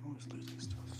Always losing stuff.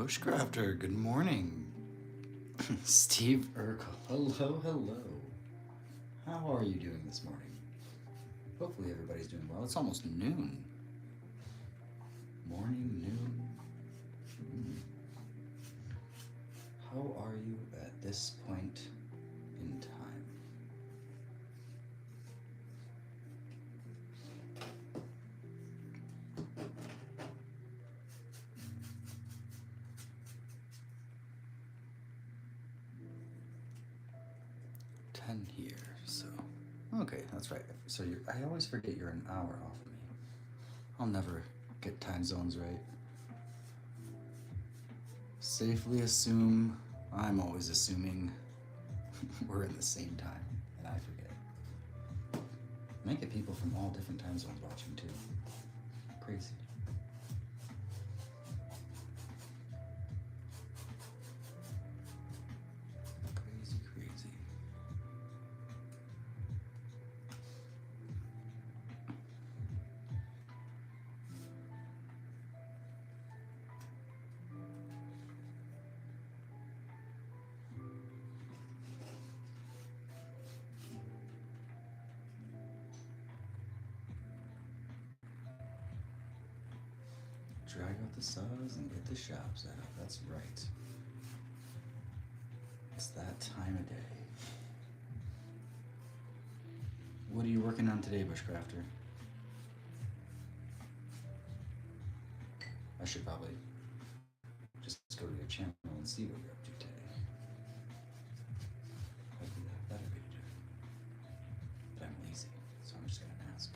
Bushcrafter, good morning. Steve Urkel, hello, hello. How are you doing this morning? Hopefully everybody's doing well. It's almost noon. Morning, noon. How are you at this point in time? Here, so okay, that's right. So I always forget you're an hour off of me. I'll never get time zones right. Safely assume I'm always assuming we're in the same time, and I forget. Might get people from all different time zones watching too. Crazy. Crazy, crazy. Drag out the saws and get the shop set up. That's right. It's that time of day. What are you working on today, Bushcrafter? I should probably just go to your channel and see what you're up to today. That'd be the better way to do it. But I'm lazy, so I'm just gonna ask.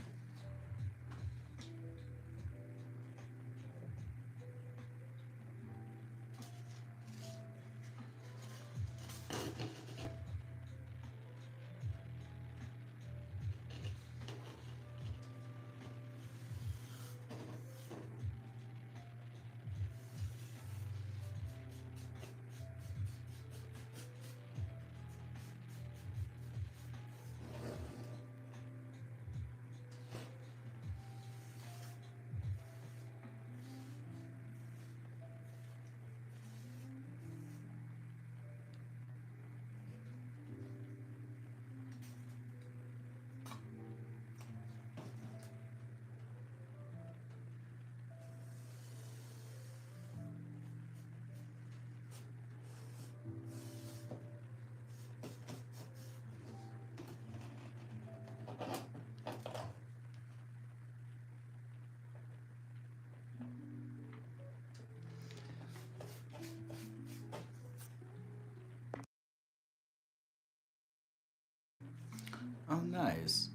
Oh, nice.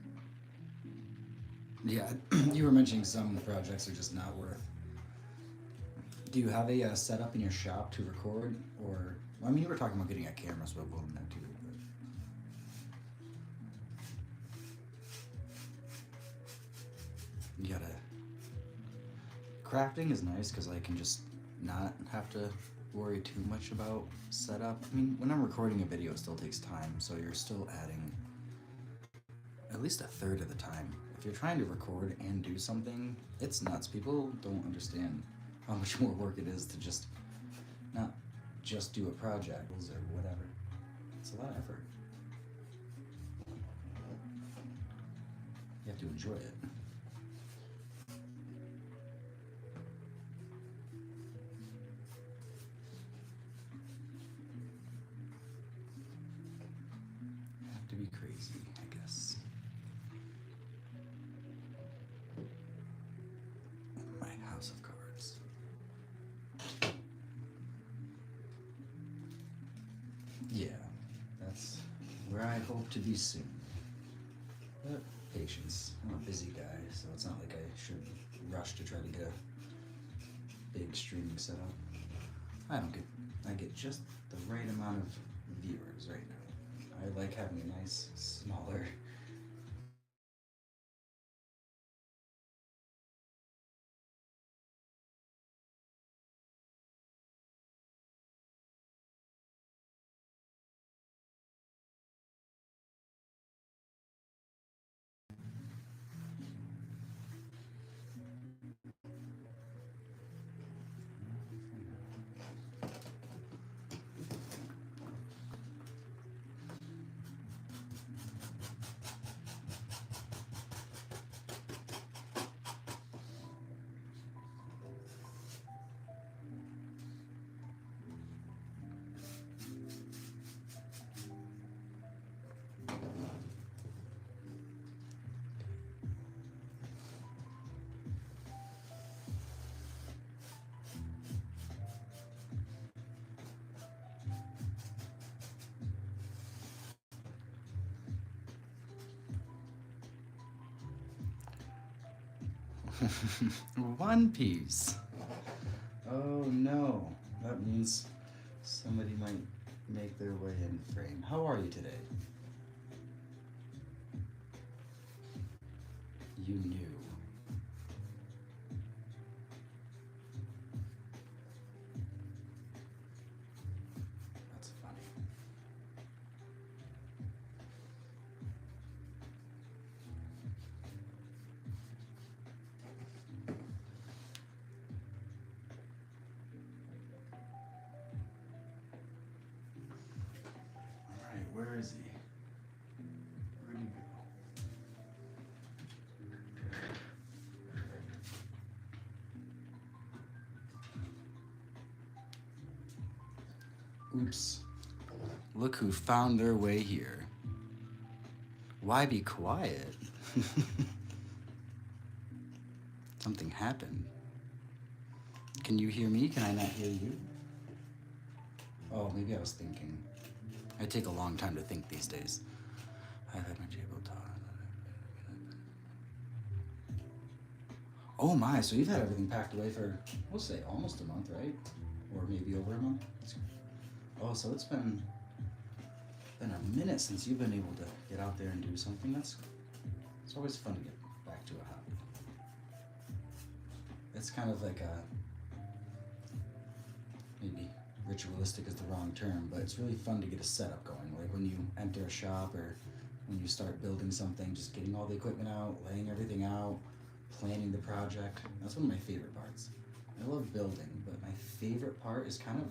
Yeah, you were mentioning some projects are just not worth. Do you have a setup in your shop to record, or I mean, you were talking about getting a camera swivel in there too. But you gotta. Crafting is nice because I can just not have to worry too much about setup. I mean, when I'm recording a video, it still takes time, so you're still adding at least a third of the time. If you're trying to record and do something, it's nuts. People don't understand how much more work it is to just not just do a project or whatever. It's a lot of effort. You have to enjoy it. You have to be crazy, I guess. My house of cards. Yeah, that's where I hope to be soon. But patience. I'm a busy guy, so it's not like I should rush to try to get a big streaming setup. I get just the right amount of viewers right now. I like having a nice, smaller One Piece. Oh no, that means somebody might make their way in frame. How are you today? You knew. That's funny. Alright, where is he? Where'd he go? Oops. Look who found their way here. Why be quiet? Something happened. Can you hear me? Can I not hear you? Oh, maybe I was thinking. I take a long time to think these days. I've had my table talk. Oh my, so you've had everything packed away for, we'll say, almost a month, right? Or maybe over a month? Oh, so it's been a minute since you've been able to get out there and do something. It's always fun to get back to a hobby. It's kind of like maybe ritualistic is the wrong term, but it's really fun to get a setup going. Like when you enter a shop or when you start building something, just getting all the equipment out, laying everything out, planning the project. That's one of my favorite parts. I love building, but my favorite part is kind of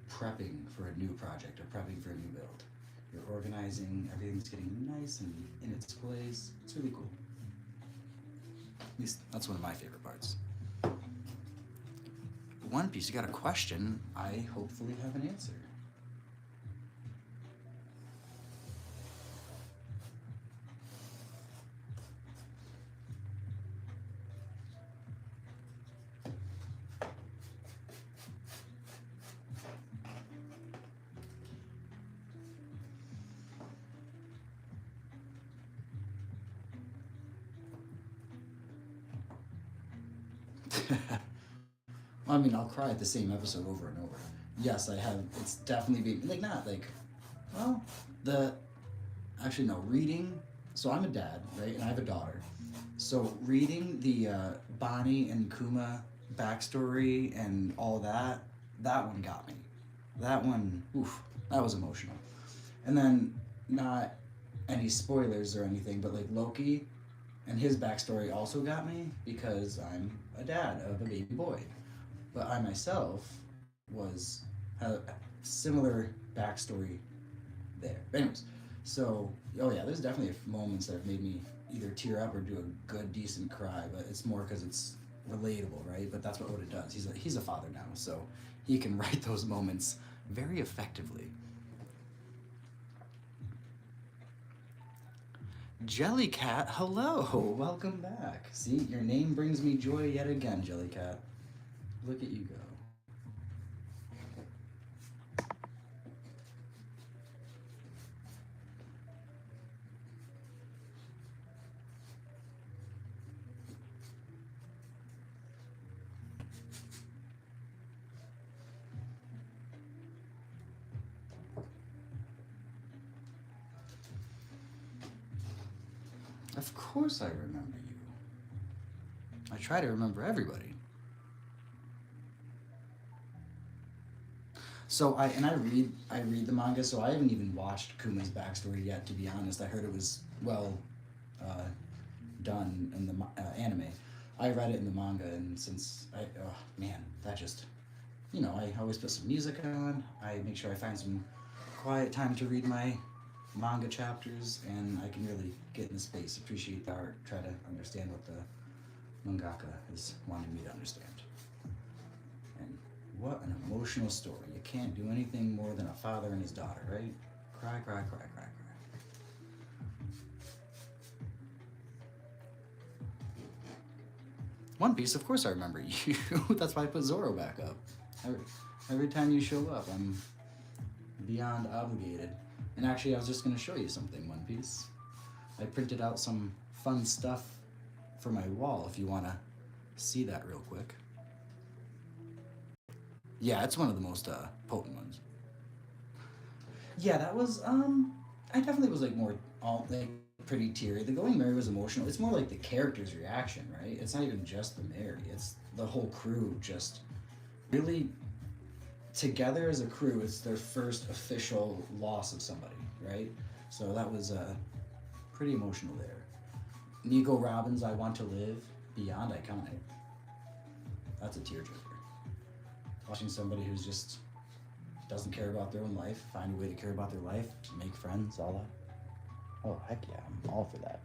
prepping for a new project or prepping for a new build. You're organizing, everything's getting nice and in its place. It's really cool. At least that's one of my favorite parts. One Piece, you got a question. I hopefully have an answer. I mean, I'll cry at the same episode over and over. Yes, I have. It's definitely been, like, not like, well, actually, no, reading. So I'm a dad, right? And I have a daughter. So reading the Bonnie and Kuma backstory and all that one got me. That one, oof, that was emotional. And then, not any spoilers or anything, but like Loki and his backstory also got me because I'm a dad of a baby boy. But I myself had a similar backstory there. But anyways, so, oh yeah, there's definitely moments that have made me either tear up or do a good, decent cry, but it's more because it's relatable, right? But that's what Oda does. He's a father now, so he can write those moments very effectively. Jellycat, hello, welcome back. See, your name brings me joy yet again, Jellycat. Look at you go. Of course I remember you. I try to remember everybody. So I read the manga, so I haven't even watched Kuma's backstory yet, to be honest. I heard it was well done in the anime. I read it in the manga, and since that just, I always put some music on. I make sure I find some quiet time to read my manga chapters, and I can really get in the space, appreciate the art, try to understand what the mangaka is wanting me to understand. And what an emotional story. You can't do anything more than a father and his daughter, right? Cry, cry, cry, cry, cry. One Piece, of course I remember you. That's why I put Zoro back up. Every time you show up, I'm beyond obligated. And actually, I was just going to show you something, One Piece. I printed out some fun stuff for my wall if you want to see that real quick. Yeah, it's one of the most potent ones. Yeah, that was I definitely was like more all like pretty teary. The Going Merry was emotional. It's more like the character's reaction, right? It's not even just the Merry. It's the whole crew just really together as a crew. It's their first official loss of somebody, right? So that was pretty emotional there. Nico Robbins' I Want to Live, beyond iconic. That's a tearjerker. Watching somebody who's just doesn't care about their own life, find a way to care about their life, to make friends, all that. Oh, heck yeah, I'm all for that.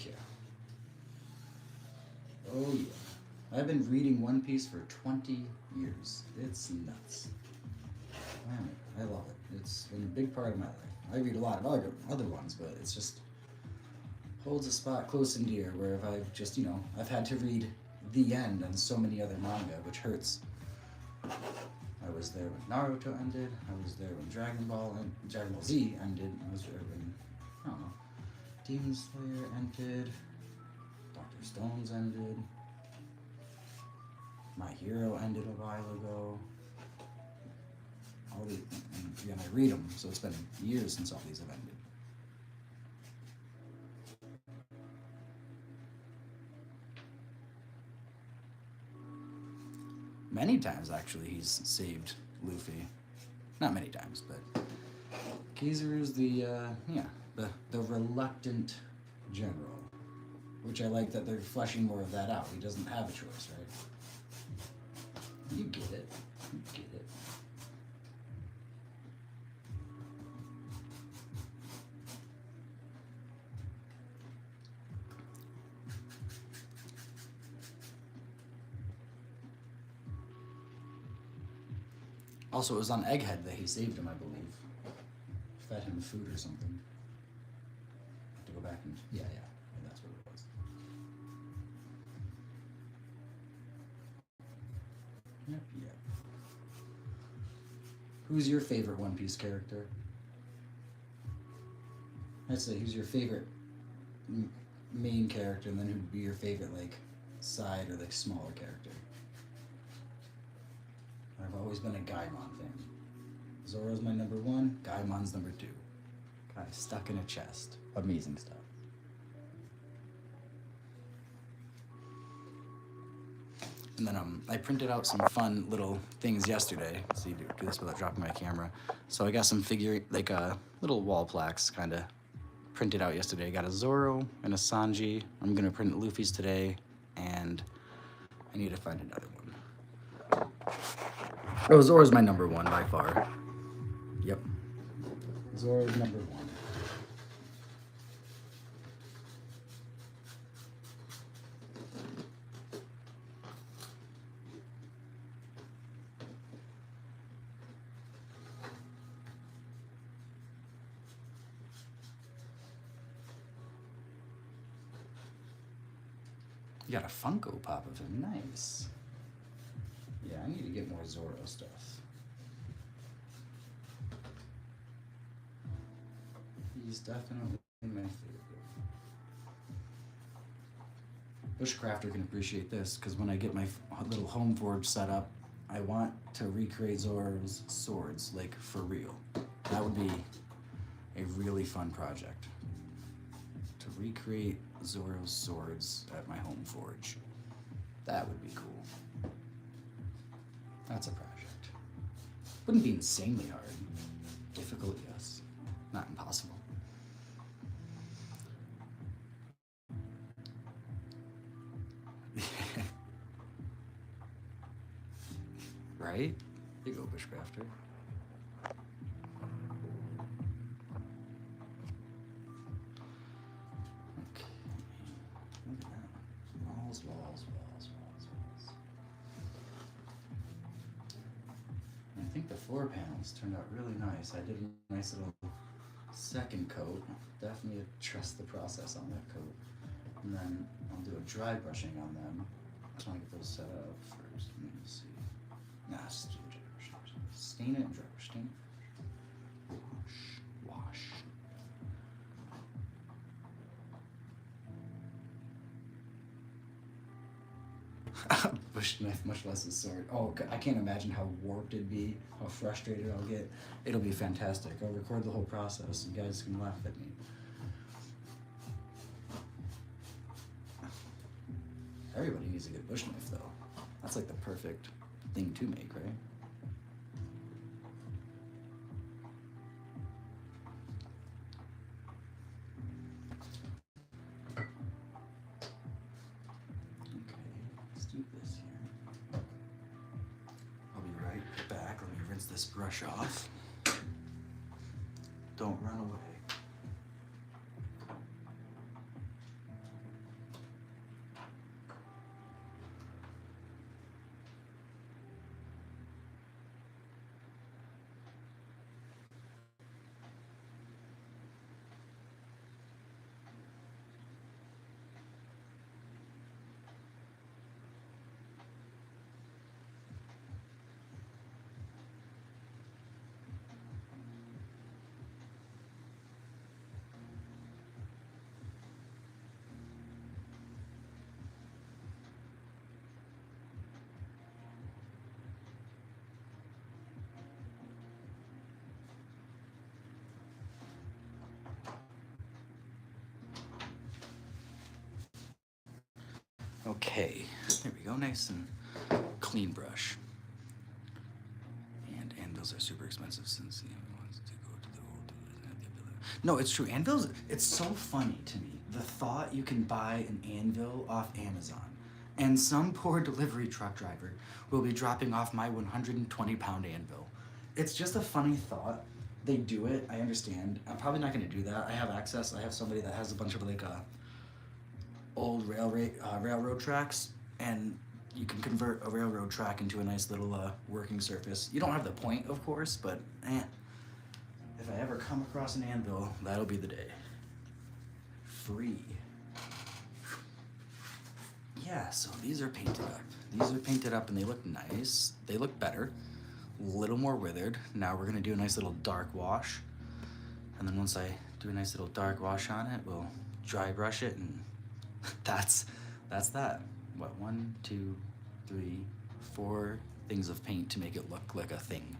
Yeah. Oh yeah. I've been reading One Piece for 20 years. It's nuts. Man, I love it. It's been a big part of my life. I read a lot of other ones, but it's just holds a spot close and dear where if I've just, I've had to read the end and so many other manga, which hurts. I was there when Naruto ended. I was there when Dragon Ball Z ended. I was there when, I don't know, Demon Slayer ended. Dr. Stones ended. My Hero ended a while ago. And I read them, so it's been years since all these have ended. Many times, actually, he's saved Luffy. Not many times, but Kizaru's the reluctant general, which I like that they're fleshing more of that out. He doesn't have a choice, right? You get it. You get it. Also, it was on Egghead that he saved him, I believe. Fed him food or something. I have to go back and... Yeah, that's what it was. Yep. Who's your favorite One Piece character? I'd say who's your favorite main character, and then who'd be your favorite, side or, smaller character? I've always been a Gaimon fan. Zoro's my number one, Gaimon's number two. Guy stuck in a chest. Amazing stuff. And then I printed out some fun little things yesterday. So you do this without dropping my camera. So I got some little wall plaques kind of printed out yesterday. I got a Zoro and a Sanji. I'm gonna print Luffy's today, and I need to find another one. Oh, Zoro's my number one by far. Yep. Zoro's number one. You got a Funko Pop of him. Nice. Yeah, I need to get more Zoro stuff. He's definitely my favorite. Bushcrafter can appreciate this, because when I get my little home forge set up, I want to recreate Zoro's swords, for real. That would be a really fun project. To recreate Zoro's swords at my home forge. That would be cool. That's a project. Wouldn't be insanely hard. Difficult, yes. Not impossible. Right? Big old bushcrafter. Okay. Look at that. Walls. And I think the floor panels turned out really nice. I did a nice little second coat. Definitely trust the process on that coat. And then I'll do a dry brushing on them. just want to get those set up first. Let me see. Nah, just do dry brush. Stain it and dry brush. Stain it. Wash. Bush knife, much less a sword. Oh, I can't imagine how warped it'd be, how frustrated I'll get. It'll be fantastic. I'll record the whole process. You guys can laugh at me. Everybody needs a good bush knife, though. That's like the perfect thing to make, right? Okay, let's do this here. I'll be right back. Let me rinse this brush off. Don't run away. Okay, there we go, nice and clean brush. And anvils are super expensive since the other ones to go to the old. No, it's true. Anvils, it's so funny to me. The thought you can buy an anvil off Amazon and some poor delivery truck driver will be dropping off my 120-pound anvil. It's just a funny thought. They do it, I understand. I'm probably not gonna do that. I have access, I have somebody that has a bunch of like old railroad tracks, and you can convert a railroad track into a nice little working surface. You don't have the point, of course, but if I ever come across an anvil, that'll be the day. Free. Yeah, so these are painted up. These are painted up and they look nice. They look better. A little more withered. Now we're gonna do a nice little dark wash. And then once I do a nice little dark wash on it, we'll dry brush it, and that's that. What, 1, 2, 3, 4 things of paint to make it look like a thing.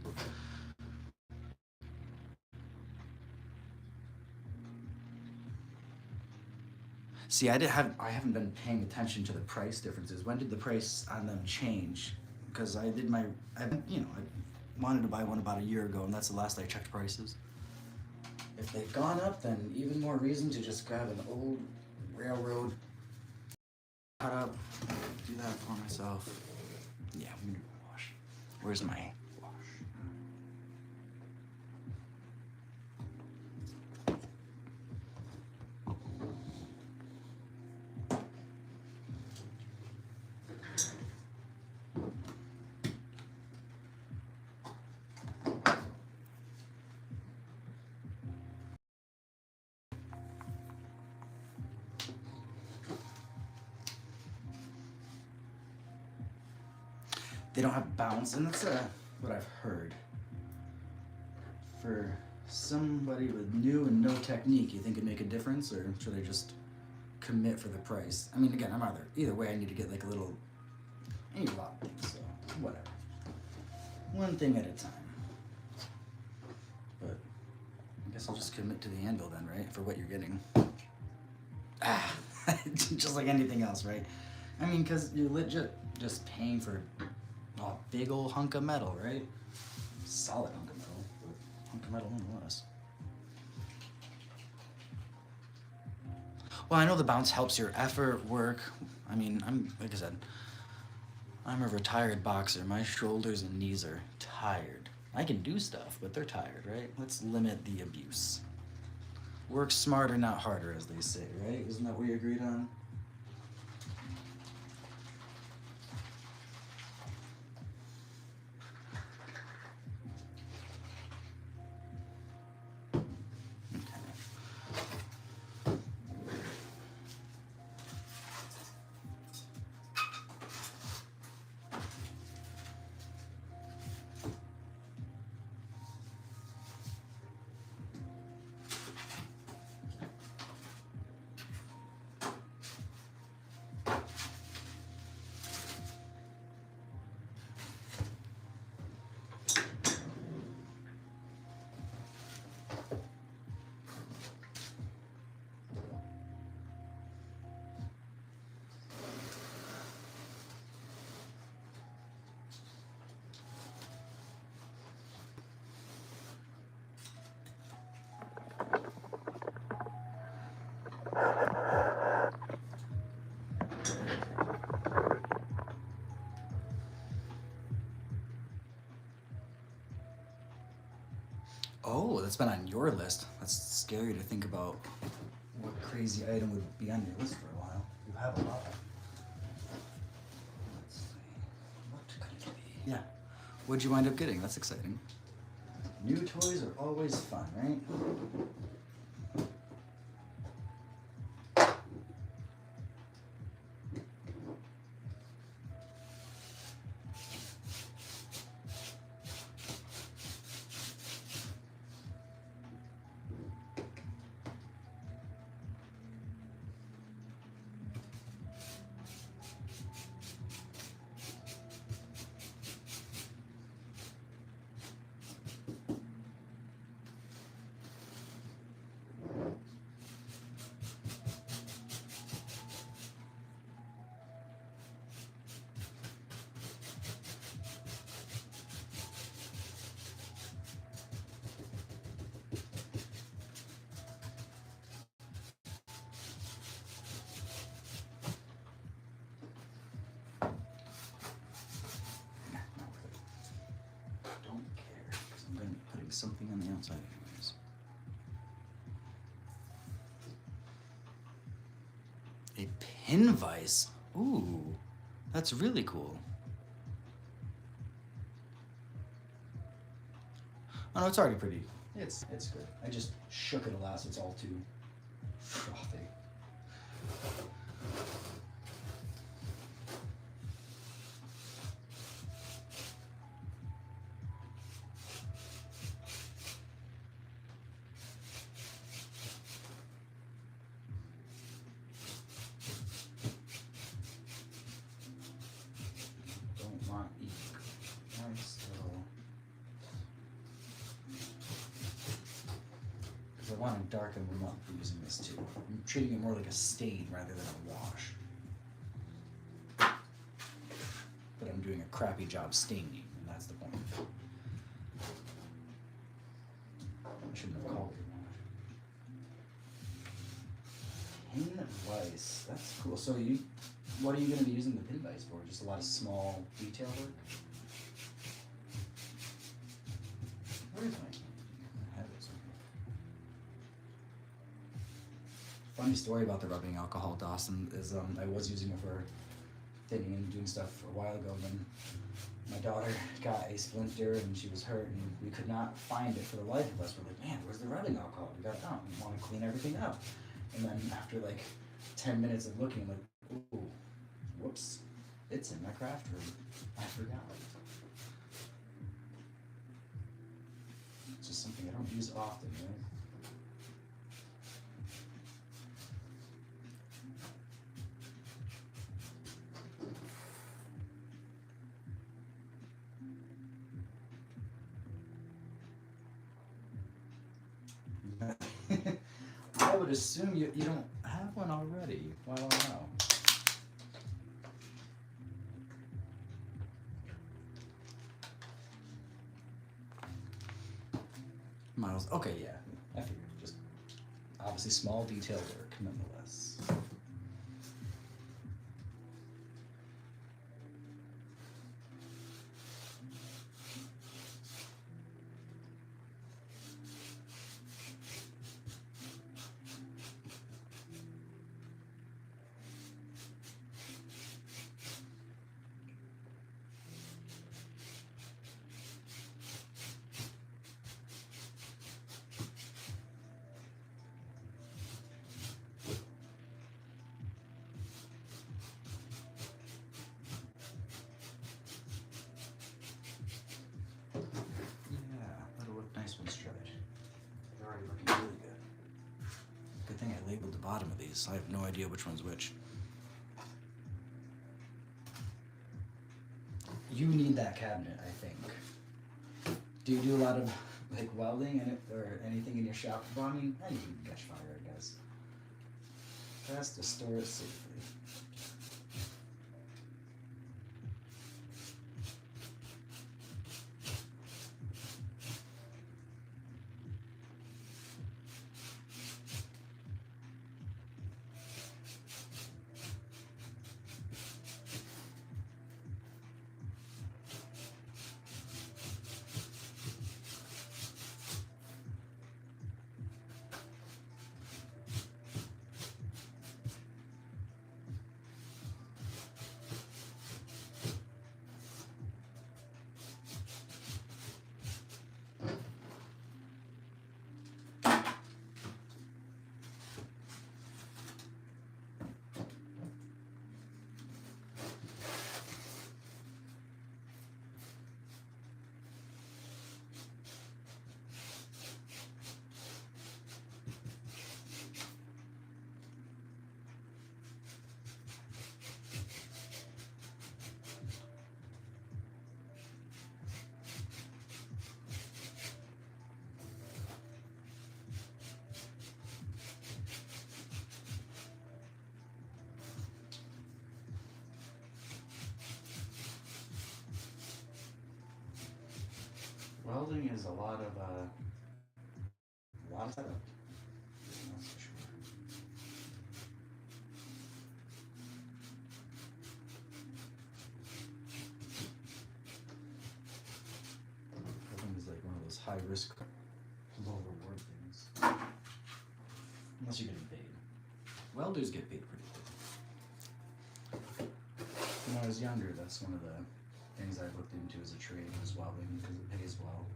See, I haven't been paying attention to the price differences. When did the price on them change? Because I wanted to buy one about a year ago, and that's the last I checked prices. If they've gone up, then even more reason to just grab an old railroad, cut up, do that for myself. Yeah, I'm gonna wash. Where's my wash? They don't have bounce, and that's what I've heard. For somebody with new and no technique, you think it'd make a difference, or should I just commit for the price? I mean, again, I'm either way, I need to get like a little, I need a lot of things, so whatever. One thing at a time. But I guess I'll just commit to the anvil then, right? For what you're getting. Just like anything else, right? I mean, because you're legit just paying for a big old hunk of metal, right? Solid hunk of metal, but hunk of metal nonetheless. Well, I know the bounce helps your effort, work. I mean, like I said, I'm a retired boxer. My shoulders and knees are tired. I can do stuff, but they're tired, right? Let's limit the abuse. Work smarter, not harder, as they say, right? Isn't that what we agreed on? Oh, that's been on your list. That's scary to think about what crazy item would be on your list for a while. You have a lot. Let's see. What could it be? Yeah. What'd you wind up getting? That's exciting. New toys are always fun, right? Don't care, because I'm going to be putting something on the outside anyways. A pin vise? Ooh, that's really cool. Oh no, it's already pretty. It's good. I just shook it a lot, so it's all too frothy. Don't want ink. Nice little. Because I want to darken them up using this too. I'm treating it more like a stain rather than a wash. But I'm doing a crappy job staining, and that's the point. I shouldn't have called it a wash. Pin vise. That's cool. So what are you going to be using the pin vise for? Just a lot of small detail work? Where is my? I have it somewhere. Funny story about the rubbing alcohol, Dawson, is I was using it for thinning and doing stuff a while ago, and then my daughter got a splinter and she was hurt and we could not find it for the life of us. We're like, man, where's the rubbing alcohol? We got it out. We want to clean everything up. And then after like 10 minutes of looking, like, ooh, whoops, it's in my craft room. I forgot. It's just something I don't use often, right? I would assume you don't have one already. Well, I don't know. Models. Okay, yeah. I figured. Just obviously small detail work, nonetheless. Bottom of these. I have no idea which one's which. You need that cabinet, I think. Do you do a lot of like welding in it or anything in your shop? Well, I mean, you can catch fire, I guess. Best to store it safely. Welding is a lot of setup. That's for sure. Welding is like one of those high risk, low reward things. Unless you're getting paid. Welders get paid pretty good. When I was younger, that's one of the things I looked into as a trade was welding because it pays well.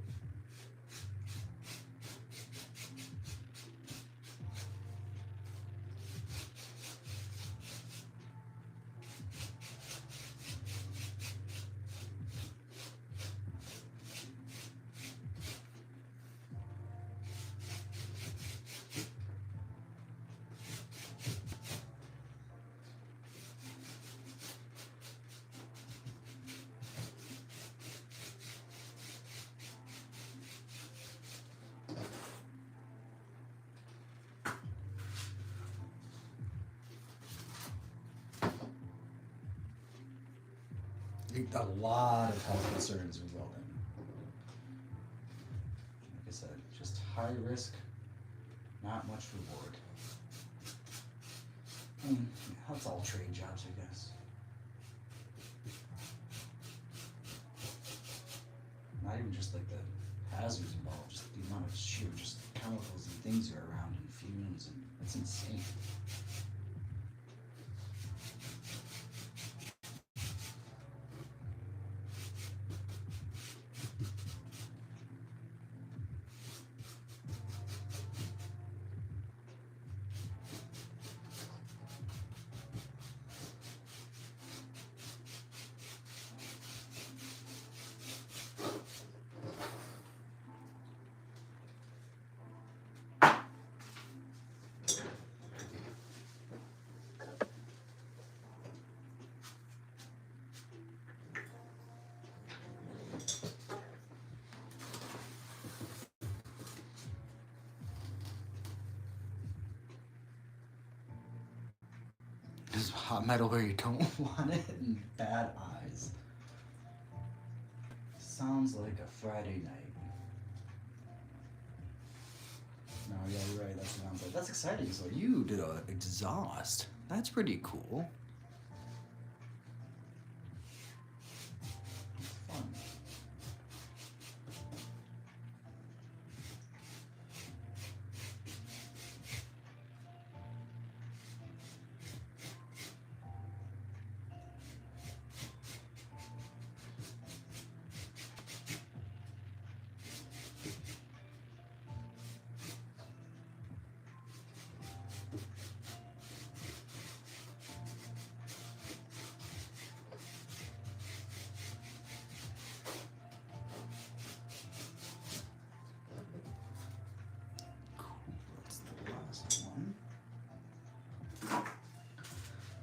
A lot of health concerns with welding. Like I said, just high risk, not much reward. I mean, that's all trade jobs, I guess. Not even just like the hazards involved, just the amount of sheer just chemicals and things you're around and fumes, and it's insane. Just hot metal where you don't want it and bad eyes. Sounds like a Friday night. No, yeah, you're right. That sounds like that's exciting. So you did a exhaust. That's pretty cool. Fun.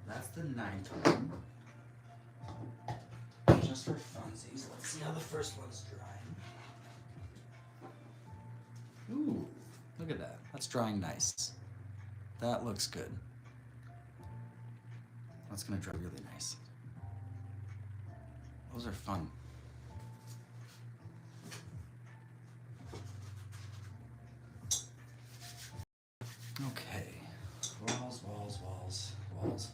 That's the 9th one. Just for funsies. Let's see how the first one's drying. Ooh, look at that. That's drying nice. That looks good. That's gonna dry really nice. Those are fun. Okay. Walls, walls, walls, walls.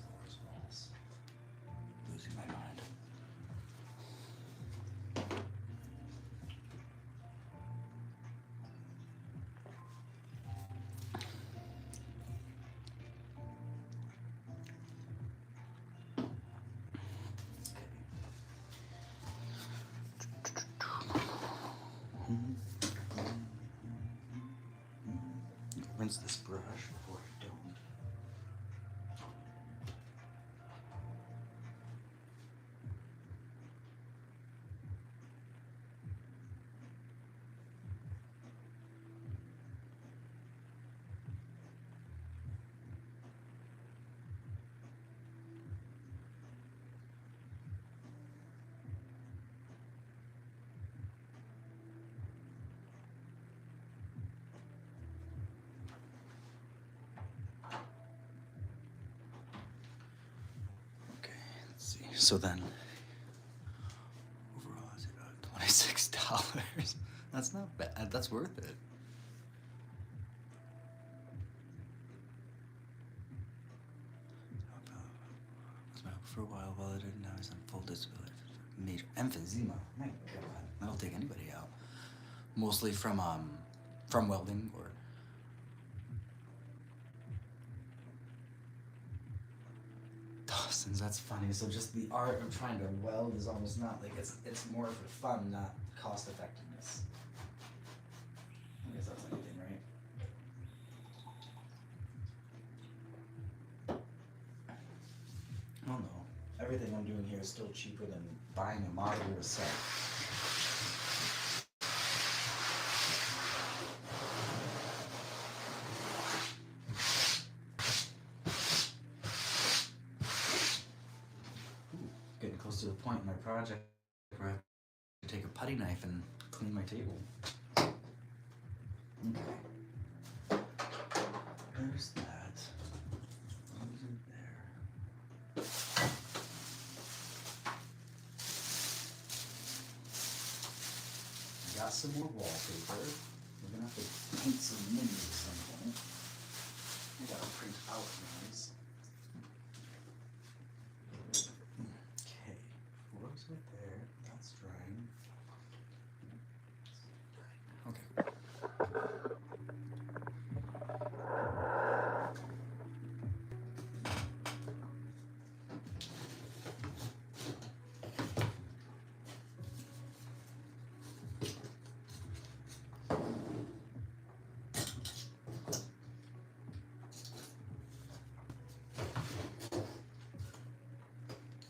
Losing my mind. Rinse this brush before I don't. So then, overall, is it $26? That's not bad. That's worth it. Was my for a while validated. Now he's on full disability. Major emphysema. My God, that'll take anybody out. Mostly from welding or. Dawson's, that's funny. So just the art of trying to weld is almost not like it's more for fun, not cost effectiveness. I guess that's anything, right? Oh no. Everything I'm doing here is still cheaper than buying a modular set. Getting close to the point in my project where I have to take a putty knife and clean my table. Okay. There's that. What was in there? I got some more wallpaper. We're gonna have to paint some minis at some point. I gotta print out these. Okay, what was it there? That's drying. Okay.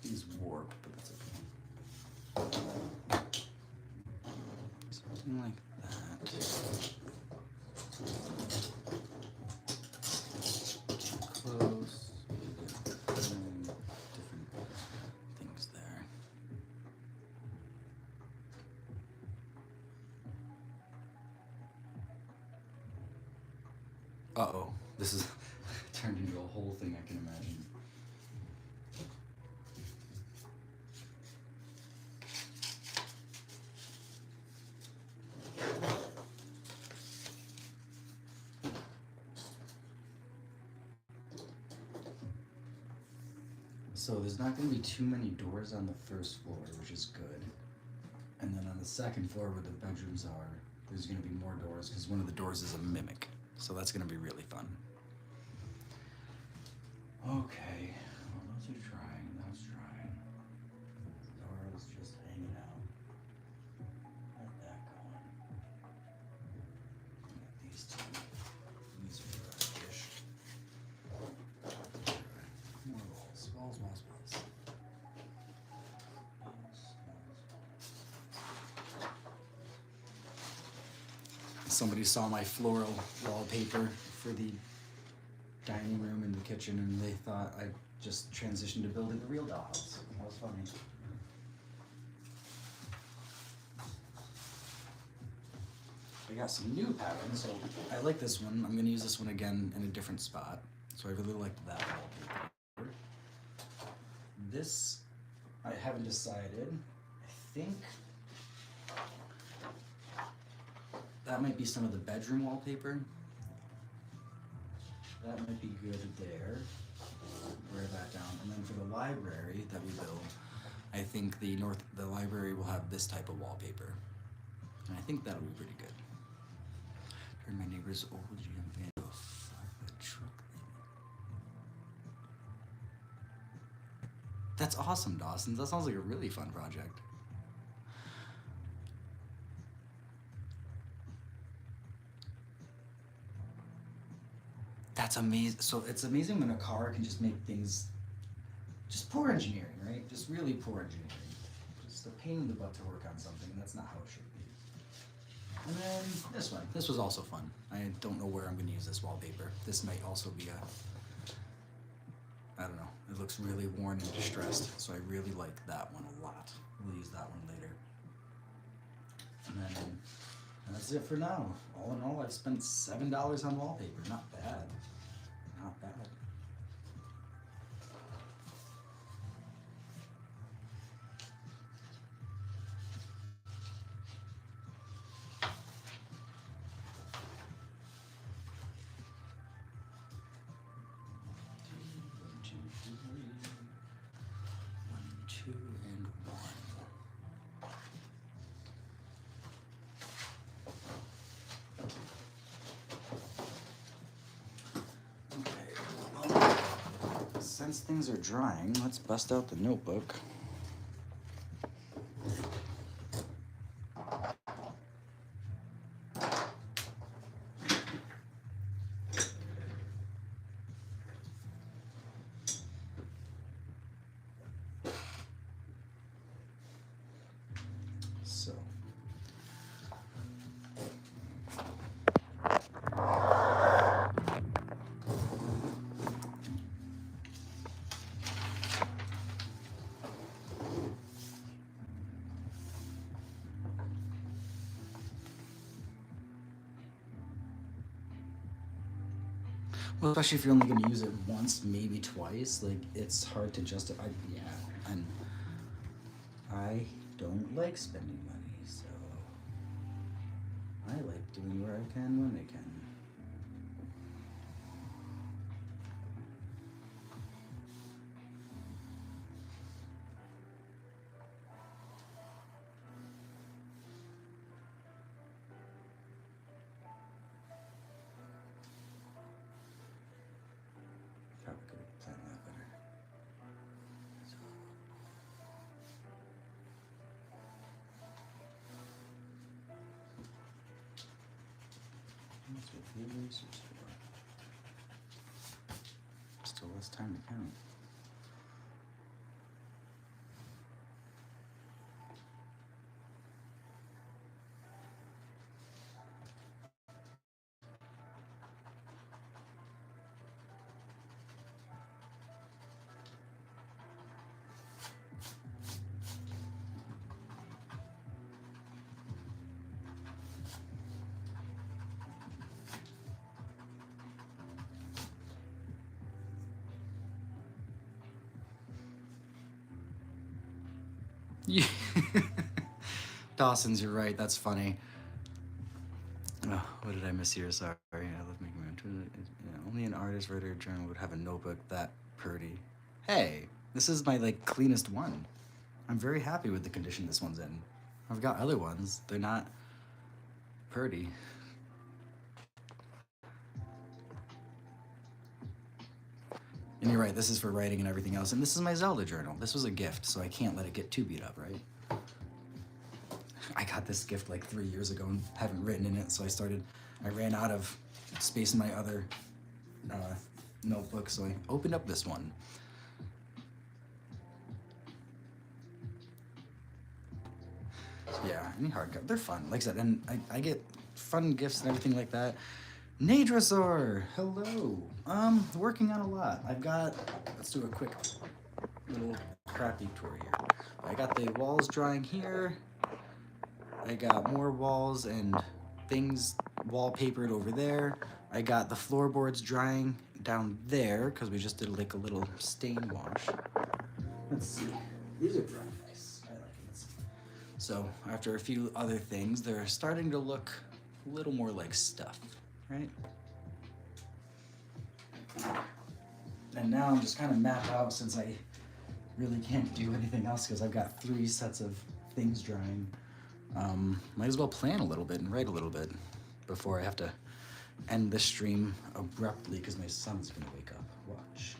He's warped, but that's okay. Something like that. Close. Different things there. Uh-oh. This is turned into a whole thing, I can imagine. So there's not going to be too many doors on the first floor, which is good. And then on the second floor where the bedrooms are, there's going to be more doors because one of the doors is a mimic. So that's going to be really fun. Okay, well those are drying, that's drying. The door is just hanging out. Let that going. Got these two. These are dry-ish. More walls, walls, walls, walls. Somebody saw my floral wallpaper for the dining room and the kitchen, and they thought I just transitioned to building a real dollhouse. That was funny. I got some new patterns, so I like this one. I'm gonna use this one again in a different spot. So I really liked that wallpaper. This, I haven't decided. I think that might be some of the bedroom wallpaper. That might be good there. Wear that down. And then for the library that we build, I think the library will have this type of wallpaper. And I think that'll be pretty good. Turn my neighbor's old GM van to a flatbed truck thing. That's awesome, Dawson. That sounds like a really fun project. That's amazing. So it's amazing when a car can just make things, just poor engineering, right? Just really poor engineering. Just a pain in the butt to work on something. That's not how it should be. And then this one. This was also fun. I don't know where I'm going to use this wallpaper. This might also be I don't know. It looks really worn and distressed. So I really like that one a lot. We'll use that one later. And then that's it for now. All in all, I've spent $7 on wallpaper. Not bad. Not bad. As things are drying, let's bust out the notebook. So, well, especially if you're only going to use it once, maybe twice, like it's hard to justify. Yeah, and I don't like spending money, so I like doing where I can when I can. Probably could have planned that better. So, that's what the erasers for. Still less time to count. Yeah. Dawson's, you're right. That's funny. Oh, what did I miss here? Sorry. I love making my own. Only an artist, writer, journal would have a notebook that pretty. Hey, this is my like cleanest one. I'm very happy with the condition this one's in. I've got other ones. They're not pretty. And you're right, this is for writing and everything else. And this is my Zelda journal. This was a gift, so I can't let it get too beat up, right? I got this gift like 3 years ago and haven't written in it, so I ran out of space in my other notebook, so I opened up this one. Yeah, any hardcover, they're fun. Like I said, and I get fun gifts and everything like that. Nadrasor, hello. Working on a lot. Let's do a quick little crappy tour here. I got the walls drying here. I got more walls and things wallpapered over there. I got the floorboards drying down there because we just did like a little stain wash. Let's see. These are dry nice. I like it. So after a few other things, they're starting to look a little more like stuff, right? And now I'm just kind of map out since I really can't do anything else because I've got 3 sets of things drying. Might as well plan a little bit and write a little bit before I have to end the stream abruptly because my son's gonna wake up. Watch.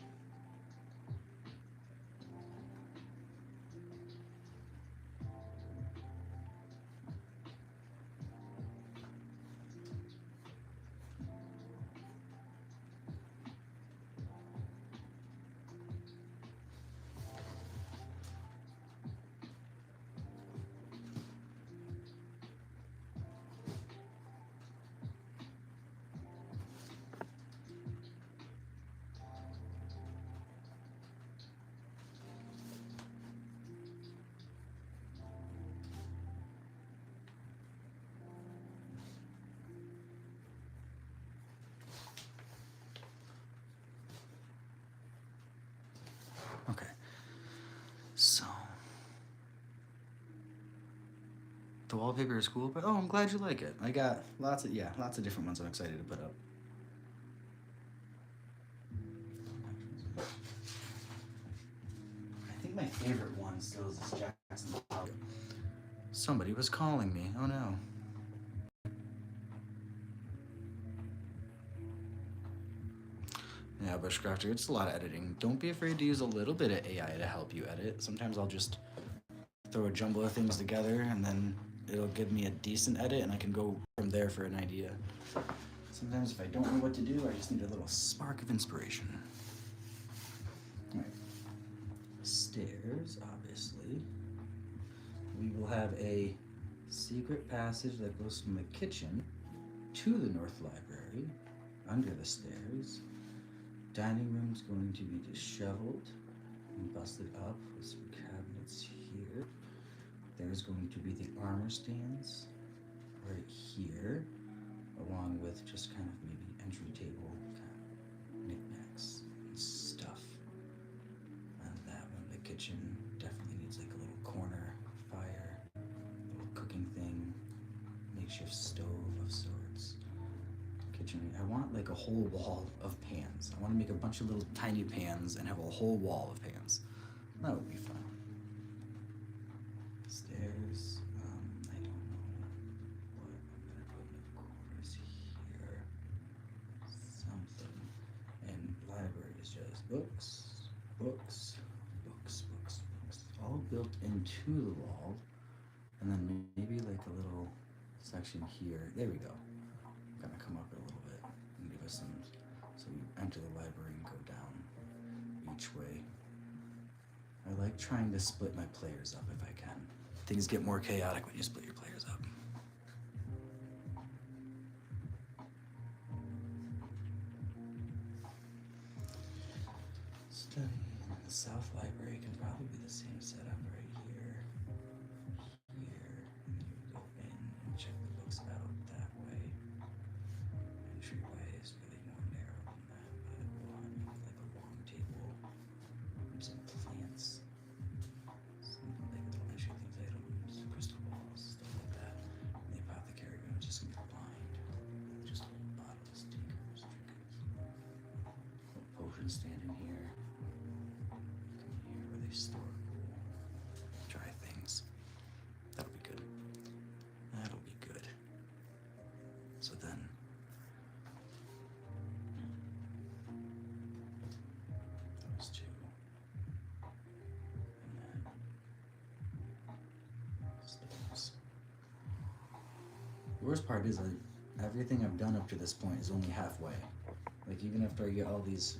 Okay. So the wallpaper is cool, but I'm glad you like it. I got lots of different ones I'm excited to put up. I think my favorite one still is this Jackson Pollock. Somebody was calling me. Oh no. Yeah, Bushcrafter, it's a lot of editing. Don't be afraid to use a little bit of AI to help you edit. Sometimes I'll just throw a jumble of things together and then it'll give me a decent edit and I can go from there for an idea. Sometimes if I don't know what to do, I just need a little spark of inspiration. Alright. Stairs, obviously. We will have a secret passage that goes from the kitchen to the North Library, under the stairs. Dining room's going to be disheveled and busted up with some cabinets here. There's going to be the armor stands right here, along with just kind of maybe entry table kind of knickknacks and stuff. And that one, the kitchen, definitely needs like a little corner fire, little cooking thing, makeshift stove of sorts. Kitchen, I want like a whole wall of pans. I want to make a bunch of little tiny pans and have a whole wall of pans. That would be fun. Stairs, I don't know what I'm gonna put in the corners here. Something. And library is just books, books, books, books, books. All built into the wall. And then maybe like a little section here. There we go. I'm gonna come up a little bit and give us some, so you enter the library and go down each way. I like trying to split my players up if I can. Things get more chaotic when you split your players up. Study in the South Library can probably be the same setup right here, here, and then you go in and check the books out that way. Entryway is really more narrow than that, but we'll have like a long table, some plants, some like little entry things, items, crystal balls, stuff like that. And the apothecary room is just gonna be blind, just bottles, tinkers, trinkets. Little potion stand in here. Come here where they store cool dry things. That'll be good. That'll be good. So then those two. And then stairs. The worst part is everything I've done up to this point is only halfway. Like even after I get all these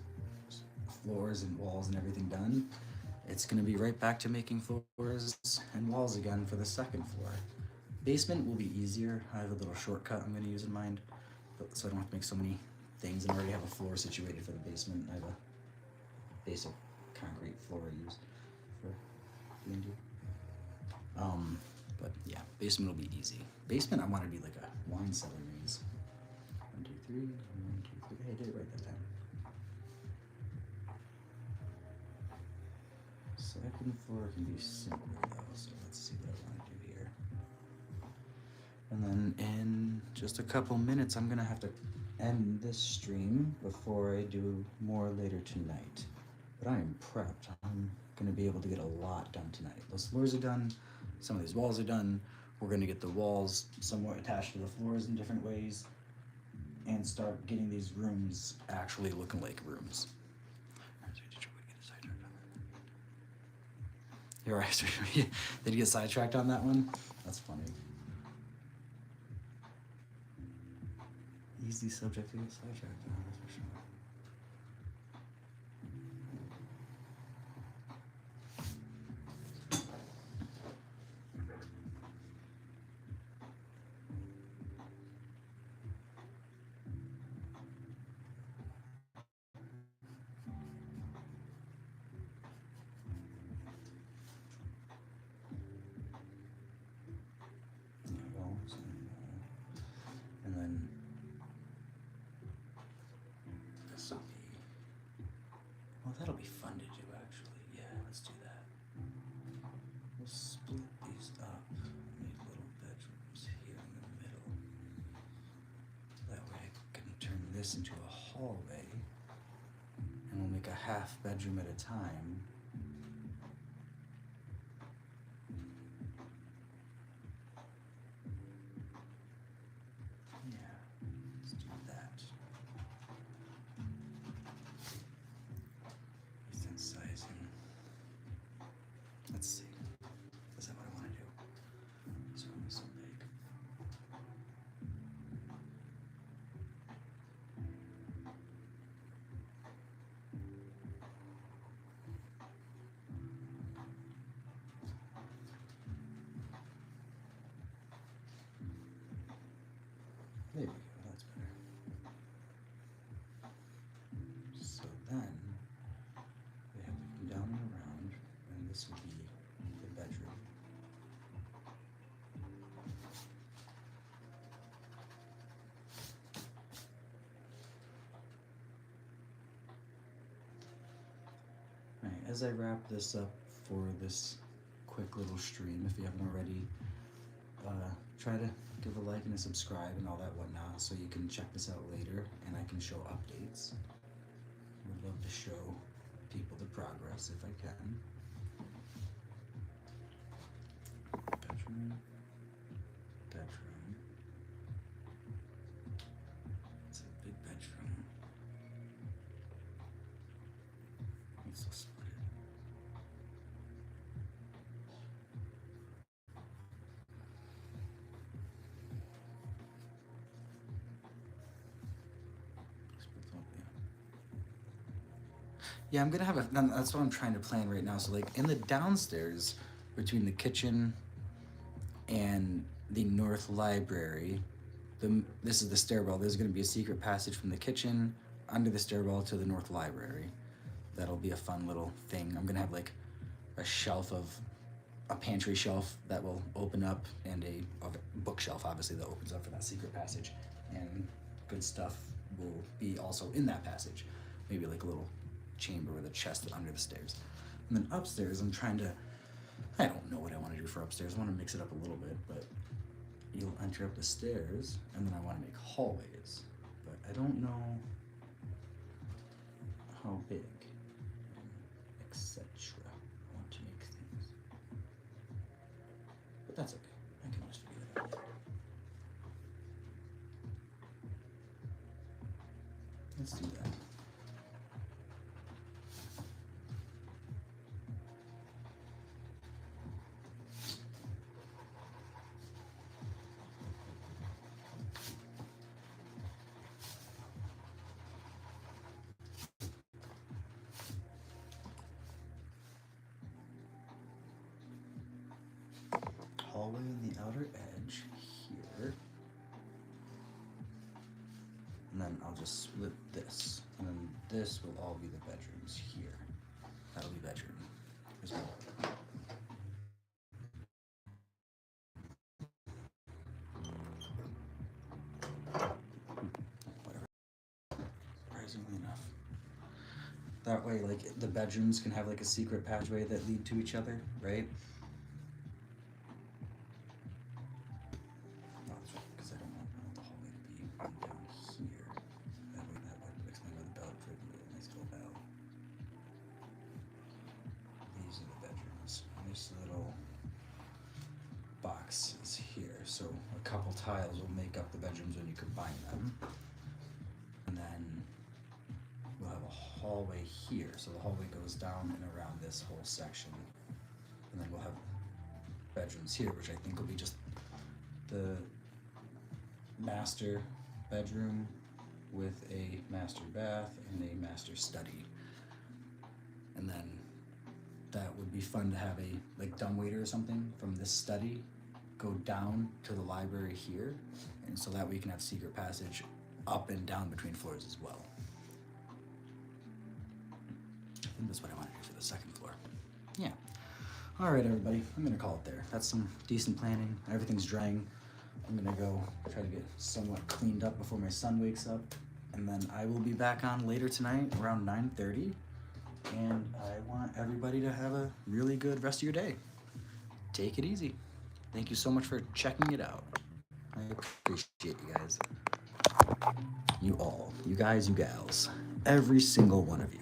floors and walls and everything done, it's gonna be right back to making floors and walls again for the second floor. Basement will be easier. I have a little shortcut I'm gonna use in mind, so I don't have to make so many things and I already have a floor situated for the basement. I have a basic concrete floor I use for D&D. But yeah, basement will be easy. Basement I want to be like a wine cellar maze. 1, 2, 3, 1, 2, 3. Hey, I did it right that time. Second floor can be simpler though, so let's see what I want to do here. And then in just a couple minutes, I'm gonna have to end this stream before I do more later tonight. But I am prepped. I'm gonna be able to get a lot done tonight. Those floors are done. Some of these walls are done. We're gonna get the walls somewhat attached to the floors in different ways and start getting these rooms actually looking like rooms. You're right. Did you get sidetracked on that one? That's funny. Easy subject to get sidetracked on, that's for sure. And then this will be, well, that'll be fun to do actually. Yeah, let's do that. We'll split these up, make little bedrooms here in the middle. That way I can turn this into a hallway and we'll make a half bedroom at a time. There we go, that's better. So then, they have to come down and around, and this will be the bedroom. Alright, as I wrap this up for this quick little stream, if you haven't already, try to give a like and a subscribe and all that whatnot so you can check this out later and I can show updates. Would love to show people the progress if I can. Bedroom. Bedroom. It's a big bedroom. It's so split. Yeah, I'm gonna have a. That's what I'm trying to plan right now. So like in the downstairs, between the kitchen and the north library, this is the stairwell. There's gonna be a secret passage from the kitchen under the stairwell to the north library. That'll be a fun little thing. I'm gonna have like a shelf of a pantry shelf that will open up and a bookshelf obviously that opens up for that secret passage, and good stuff will be also in that passage. Maybe like a little chamber with a chest under the stairs. And then upstairs, I'm trying to, I don't know what I want to do for upstairs. I want to mix it up a little bit, but you'll enter up the stairs, and then I want to make hallways. But I don't know how big, etc. I want to make things. But that's okay. I can always figure that out. Let's do that. Hallway on the outer edge here. And then I'll just split this. And then this will all be the bedrooms here. That'll be bedroom as well. Whatever. Surprisingly enough. That way, like, the bedrooms can have like a secret passageway that lead to each other, right? So a couple tiles will make up the bedrooms when you combine them. And then we'll have a hallway here. So the hallway goes down and around this whole section. And then we'll have bedrooms here, which I think will be just the master bedroom with a master bath and a master study. And then that would be fun to have a like dumbwaiter or something from this study go down to the library here, and so that way you can have secret passage up and down between floors as well. I think that's what I want to do for the second floor. Yeah. All right, everybody, I'm gonna call it there. That's some decent planning. Everything's drying. I'm gonna go try to get somewhat cleaned up before my son wakes up, and then I will be back on later tonight around 9:30, and I want everybody to have a really good rest of your day. Take it easy. Thank you so much for checking it out. I appreciate you guys. You all, you guys, you gals, every single one of you.